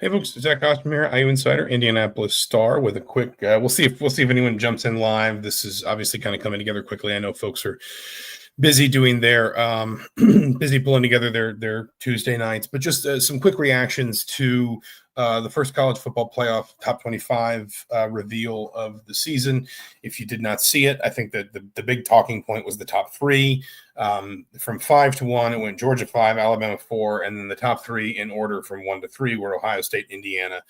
Hey folks, Zach Osterman here, IU Insider, Indianapolis Star, with a quick. We'll see if anyone jumps in live. This is obviously kind of coming together quickly. I know folks are busy doing their busy pulling together their Tuesday nights, but just some quick reactions to the first college football playoff top 25 reveal of the season. If you did not see it, I think that the big talking point was the top three. From 5 to 1, it went Georgia 5, Alabama 4, and then the top three in order from 1 to 3 were Ohio State, Indiana,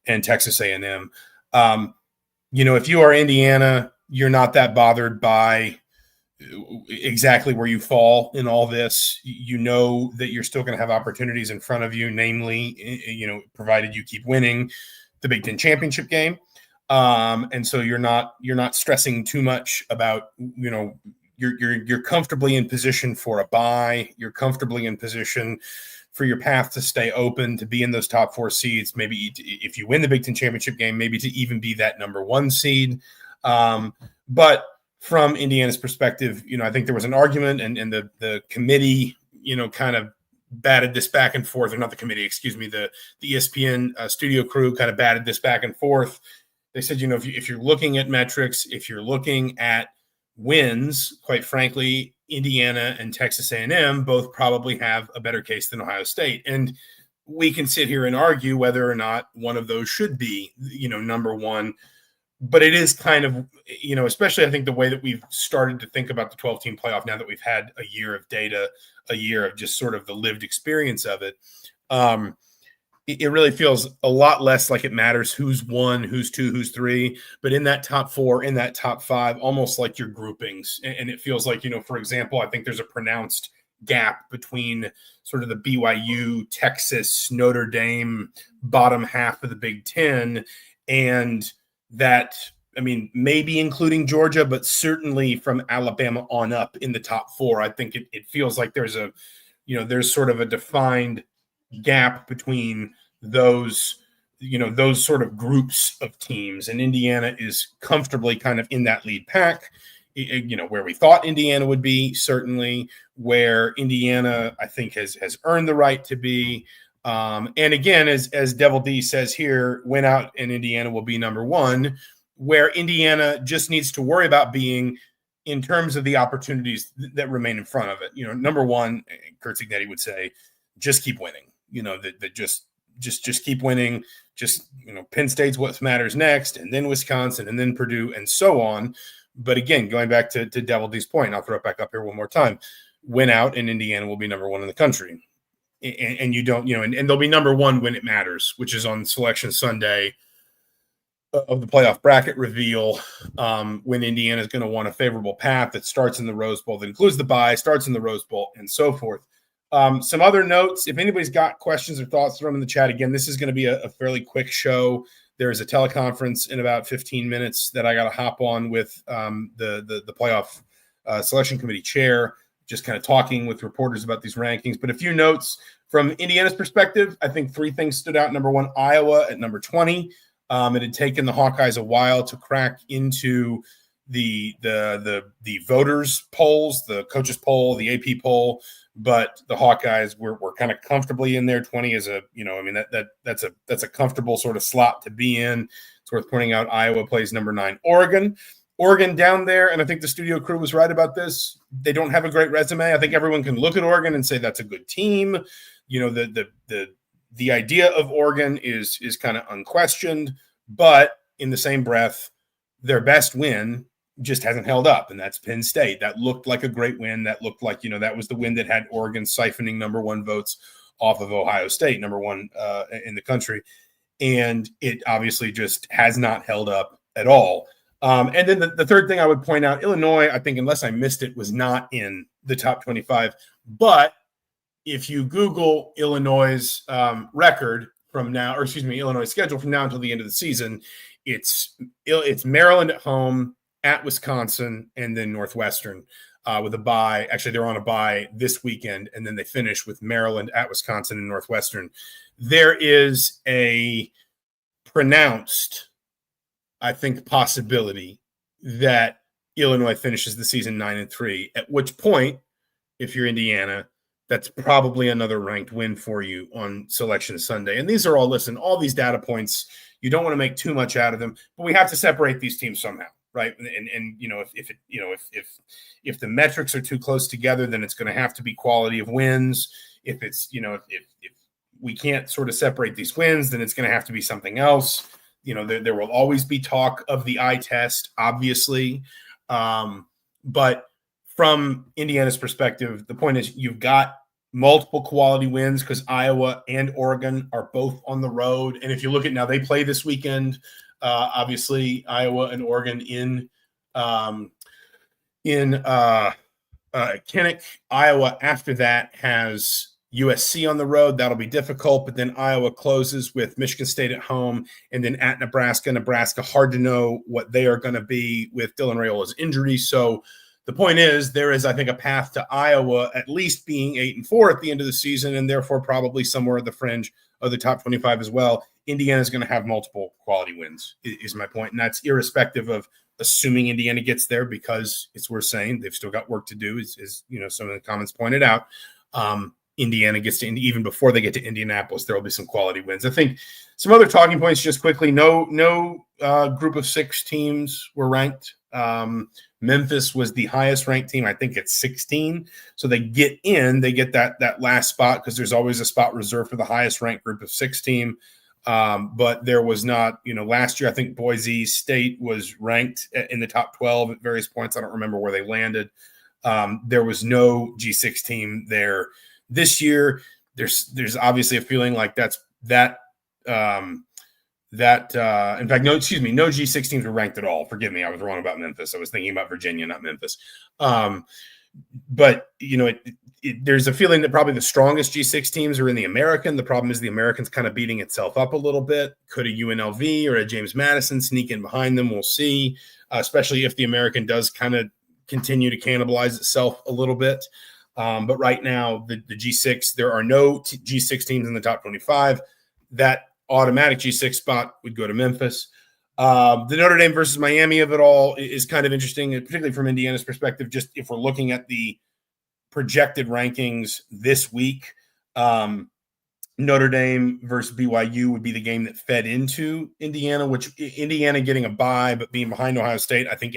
and Texas A&M. If you are Indiana, you're not that bothered by exactly where you fall in all this. You know that you're still going to have opportunities in front of you, namely, provided you keep winning the Big Ten championship game. And so you're not stressing too much about, you're comfortably in position for a bye. You're comfortably in position for your path to stay open, to be in those top 4 seeds. Maybe if you win the Big Ten championship game, maybe to even be that number 1 seed. But from Indiana's perspective, I think there was an argument, and the committee, kind of batted this back and forth, or not the committee, excuse me, the ESPN studio crew kind of batted this back and forth. They said, if you're looking at metrics, if you're looking at wins, quite frankly, Indiana and Texas A&M both probably have a better case than Ohio State. And we can sit here and argue whether or not one of those should be, number 1. But it is kind of, especially I think the way that we've started to think about the 12-team playoff now that we've had a year of data, a year of just sort of the lived experience of it, it really feels a lot less like it matters who's 1, who's 2, who's 3. But in that top 4, in that top 5, almost like your groupings. And it feels like, for example, I think there's a pronounced gap between sort of the BYU, Texas, Notre Dame bottom half of the Big Ten, and that, maybe including Georgia, but certainly from Alabama on up in the top 4. I think it feels like there's there's sort of a defined gap between those sort of groups of teams, and Indiana is comfortably kind of in that lead pack, where we thought Indiana would be, certainly where Indiana, I think, has earned the right to be. And again, as Devil D says here, win out and Indiana will be number 1, where Indiana just needs to worry about being in terms of the opportunities that remain in front of it. Number 1, Kurt Cignetti would say, just keep winning. That just keep winning. Just, Penn State's what matters next, and then Wisconsin, and then Purdue, and so on. But again, going back to Devil D's point, I'll throw it back up here one more time. Win out and Indiana will be number 1 in the country. And you don't, and they'll be number 1 when it matters, which is on Selection Sunday of the playoff bracket reveal, when Indiana is going to want a favorable path that starts in the Rose Bowl, that includes the bye, starts in the Rose Bowl, and so forth. Some other notes, if anybody's got questions or thoughts, throw them in the chat. Again, this is going to be a fairly quick show. There's a teleconference in about 15 minutes that I got to hop on with the playoff selection committee chair, just kind of talking with reporters about these rankings. But a few notes from Indiana's perspective. I think 3 things stood out. Number 1, Iowa at number 20. It had taken the Hawkeyes a while to crack into the voters polls, the coaches poll, the AP poll, but the Hawkeyes were kind of comfortably in there. 20 is that's a comfortable sort of slot to be in. It's worth pointing out Iowa plays number 9, Oregon down there, and I think the studio crew was right about this. They don't have a great resume. I think everyone can look at Oregon and say that's a good team. The idea of Oregon is kind of unquestioned, but in the same breath, their best win just hasn't held up, and that's Penn State. That looked like a great win. That looked like, that was the win that had Oregon siphoning number 1 votes off of Ohio State, number 1 in the country. And it obviously just has not held up at all. And then the third thing I would point out, Illinois, I think, unless I missed it, was not in the top 25. But if you Google Illinois' record from now, or excuse me, Illinois' schedule from now until the end of the season, it's Maryland at home, at Wisconsin, and then Northwestern with a bye. Actually, they're on a bye this weekend, and then they finish with Maryland, at Wisconsin, and Northwestern. There is a pronounced, I think, possibility that Illinois finishes the season 9-3, at which point, if you're Indiana, that's probably another ranked win for you on Selection Sunday. And these are all these data points, you don't want to make too much out of them, but we have to separate these teams somehow, right? And if the metrics are too close together, then it's going to have to be quality of wins. If it's, if we can't sort of separate these wins, then it's going to have to be something else. There will always be talk of the eye test, obviously. But from Indiana's perspective, the point is you've got multiple quality wins because Iowa and Oregon are both on the road. And if you look at now, they play this weekend, obviously Iowa and Oregon in Kinnick. Iowa after that has USC on the road. That'll be difficult, but then Iowa closes with Michigan State at home and then at Nebraska. Nebraska, hard to know what they are going to be with Dylan Raiola's injury. So the point is there is, I think, a path to Iowa at least being 8-4 at the end of the season and therefore probably somewhere at the fringe of the top 25 as well. Indiana is going to have multiple quality wins is my point. And that's irrespective of assuming Indiana gets there because it's worth saying they've still got work to do as some of the comments pointed out. Indiana gets to even before they get to Indianapolis, there will be some quality wins. I think some other talking points just quickly. No group of 6 teams were ranked. Memphis was the highest ranked team. I think it's 16. So they get that last spot because there's always a spot reserved for the highest ranked group of 6 team. But there was not, last year, I think Boise State was ranked in the top 12 at various points. I don't remember where they landed. There was no G6 team there. This year, there's obviously a feeling like in fact, no G6 teams were ranked at all. Forgive me, I was wrong about Memphis. I was thinking about Virginia, not Memphis. But there's a feeling that probably the strongest G6 teams are in the American. The problem is the American's kind of beating itself up a little bit. Could a UNLV or a James Madison sneak in behind them? We'll see, especially if the American does kind of continue to cannibalize itself a little bit. But right now, the G6, there are no G6 teams in the top 25. That automatic G6 spot would go to Memphis. The Notre Dame versus Miami of it all is kind of interesting, particularly from Indiana's perspective. Just if we're looking at the projected rankings this week, Notre Dame versus BYU would be the game that fed into Indiana, which Indiana getting a bye but being behind Ohio State, I think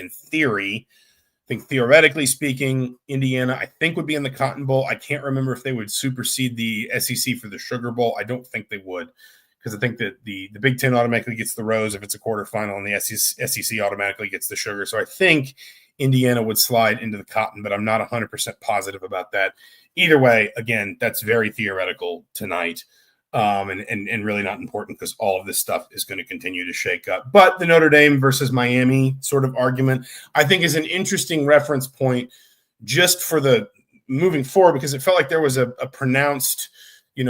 theoretically speaking, Indiana, I think, would be in the Cotton Bowl. I can't remember if they would supersede the SEC for the Sugar Bowl. I don't think they would because I think that the Big Ten automatically gets the Rose if it's a quarterfinal and the SEC automatically gets the Sugar. So I think Indiana would slide into the Cotton, but I'm not 100% positive about that. Either way, again, that's very theoretical tonight. And really not important because all of this stuff is going to continue to shake up. But the Notre Dame versus Miami sort of argument, I think, is an interesting reference point just for the moving forward because it felt like there was a pronounced,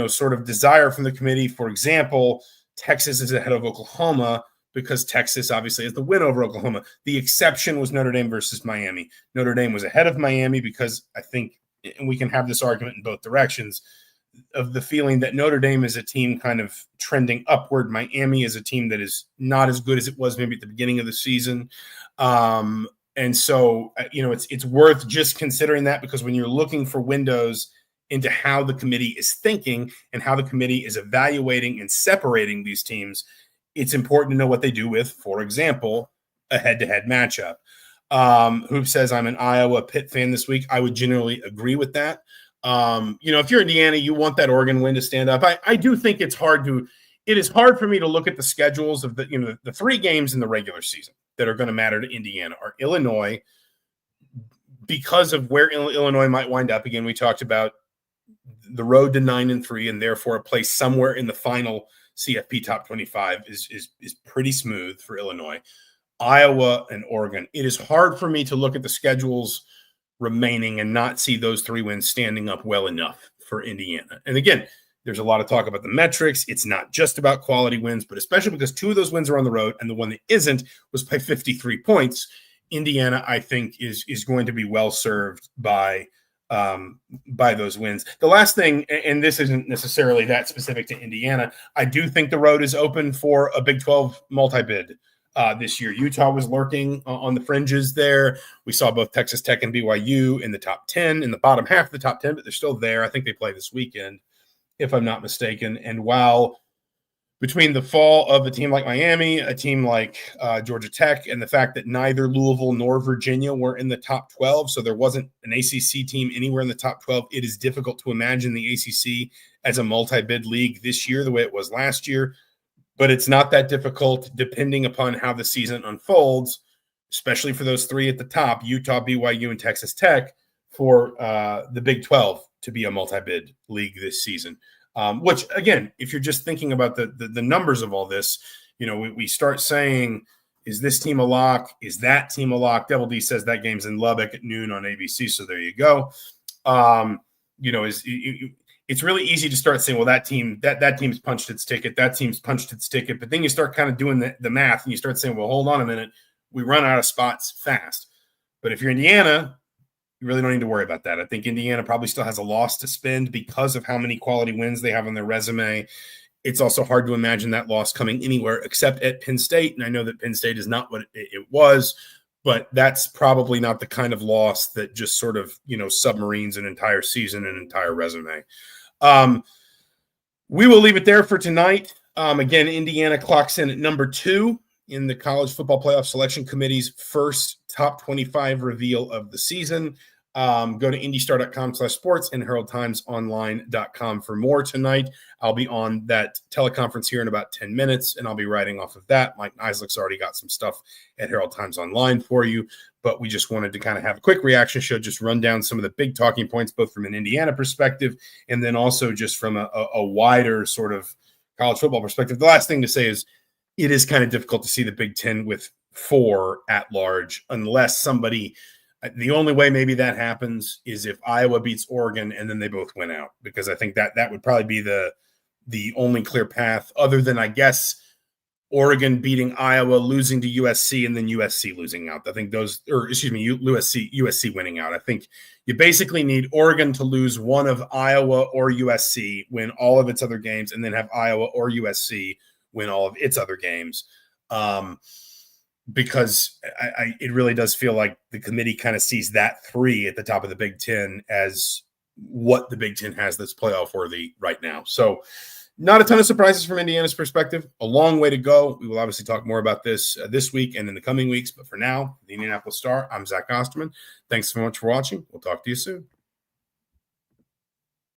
sort of desire from the committee. For example, Texas is ahead of Oklahoma because Texas obviously has the win over Oklahoma. The exception was Notre Dame versus Miami. Notre Dame was ahead of Miami because I think, and we can have this argument in both directions, of the feeling that Notre Dame is a team kind of trending upward. Miami is a team that is not as good as it was maybe at the beginning of the season. And so, it's worth just considering that because when you're looking for windows into how the committee is thinking and how the committee is evaluating and separating these teams, it's important to know what they do with, for example, a head-to-head matchup. Hoop says, I'm an Iowa Pitt fan this week. I would generally agree with that. If you're Indiana, you want that Oregon win to stand up. I do think it is hard for me to look at the schedules of the 3 games in the regular season that are going to matter to Indiana are Illinois because of where Illinois might wind up. Again, we talked about the road to 9-3 and therefore a place somewhere in the final CFP top 25 is pretty smooth for Illinois. Iowa and Oregon. It is hard for me to look at the schedules remaining and not see those 3 wins standing up well enough for Indiana. And again, there's a lot of talk about the metrics. It's not just about quality wins, but especially because 2 of those wins are on the road and the one that isn't was by 53 points. Indiana, I think, is going to be well served by those wins. The last thing, and this isn't necessarily that specific to Indiana, I do think the road is open for a Big 12 multi-bid this year. Utah was lurking on the fringes there. We saw both Texas Tech and BYU in the top 10, in the bottom half of the top 10, but they're still there. I think they play this weekend, if I'm not mistaken. And while between the fall of a team like Miami, a team like Georgia Tech, and the fact that neither Louisville nor Virginia were in the top 12, so there wasn't an ACC team anywhere in the top 12, it is difficult to imagine the ACC as a multi-bid league this year the way it was last year. But it's not that difficult depending upon how the season unfolds, especially for those three at the top, Utah, BYU, and Texas Tech, for the Big 12 to be a multi-bid league this season. Which, again, if you're just thinking about the numbers of all this, we start saying, is this team a lock? Is that team a lock? Double D says that game's in Lubbock at noon on ABC, so there you go. It's really easy to start saying, well, that team's punched its ticket, that team's punched its ticket. But then you start kind of doing the math and you start saying, well, hold on a minute, we run out of spots fast. But if you're Indiana, you really don't need to worry about that. I think Indiana probably still has a loss to spend because of how many quality wins they have on their resume. It's also hard to imagine that loss coming anywhere except at Penn State. And I know that Penn State is not what it was, but that's probably not the kind of loss that just sort of, submarines an entire season, an entire resume. We will leave it there for tonight. Again, Indiana clocks in at number 2 in the College Football Playoff Selection Committee's first top 25 reveal of the season. Go to indystar.com/sports and heraldtimesonline.com for more tonight. I'll be on that teleconference here in about 10 minutes, and I'll be writing off of that. Mike Nislick's already got some stuff at Herald Times Online for you, but we just wanted to kind of have a quick reaction show, just run down some of the big talking points, both from an Indiana perspective and then also just from a wider sort of college football perspective. The last thing to say is it is kind of difficult to see the Big Ten with 4 at large unless somebody – the only way maybe that happens is if Iowa beats Oregon and then they both win out, because I think that would probably be the only clear path, other than, I guess, Oregon beating Iowa, losing to USC, and then USC losing out. I think USC winning out. I think you basically need Oregon to lose one of Iowa or USC, win all of its other games, and then have Iowa or USC win all of its other games. Because it really does feel like the committee kind of sees that 3 at the top of the Big Ten as what the Big Ten has that's playoff worthy right now. So not a ton of surprises from Indiana's perspective. A long way to go. We will obviously talk more about this this week and in the coming weeks. But for now, the Indianapolis Star, I'm Zach Osterman. Thanks so much for watching. We'll talk to you soon.